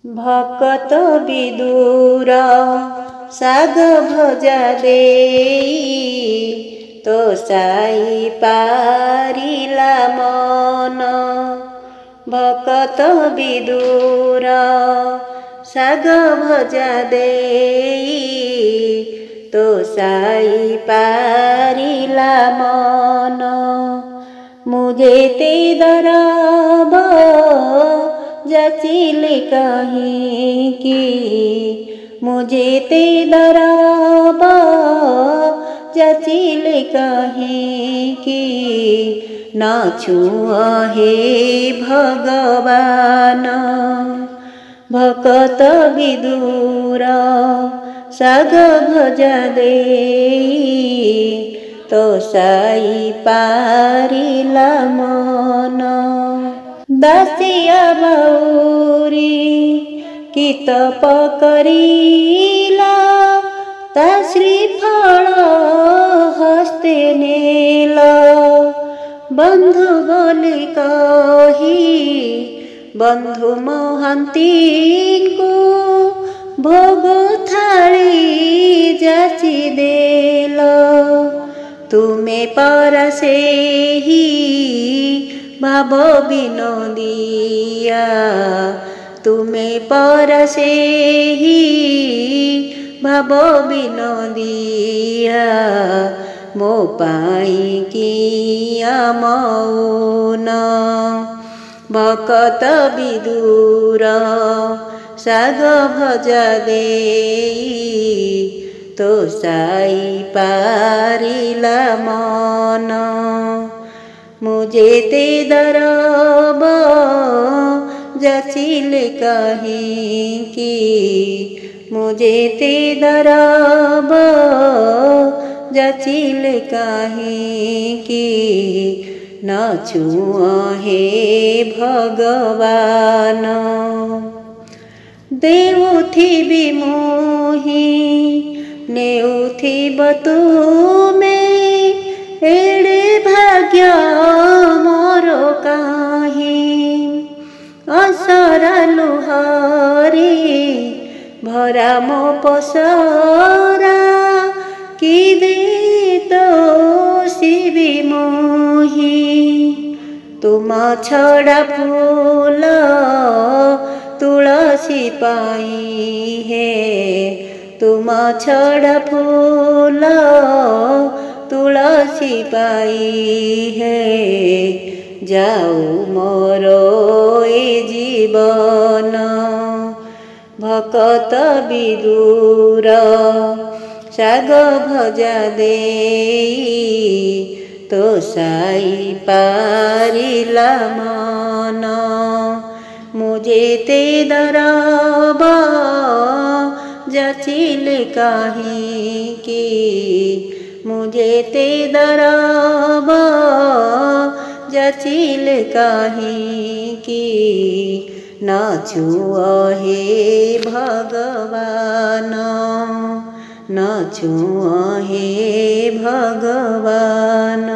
भकत विदुर साग भजा देई तो साई पारिला मन। भकत विदुर साग भजा देई तो साई पारिला मन। मुझे ते दरब जाचिले कहीं की, मुझे ते दरब जाचिले कहीं की। ना छुआ हे भगवान भकत विदुर साग भजा देई तो साई पारिला मन। दासिया बाउरी की तप करिला ता श्रीफल हस्ते नेला। बंधु बोली कही बंधु महांती को भोग थाली जाची देल। तुमे परसे ही भाव विनोदिया, तुमे परसे ही भाव विनोदिया। मो पाई किया मौन भकत विदुर साग भजा देई तो साई पारिला मन। मुझे ते दरब जाचिले कहीं की, मुझे ते दरब जाचिले कहीं की। न छुआ हे भगवान देउथी विमोही नेउथी बतुमे। एड़े भाग्य मोर काहीं असरा लुहारी भरा मो पसरा। कि दे तो शिवी मोही तुम छड़ा फूल तुलसी पाई है। तुम छड़ा फूल तुलसी पाई है। जाऊ मोरो ए जीवन भकत विदुर साग भजा देई तो साई पारिला मन। मुझे ते दरब जाचिले कहीं की, मुझे ते दरब जाचिले कहीं की। न छुआ हे भगवान न छुआ हे भगवान।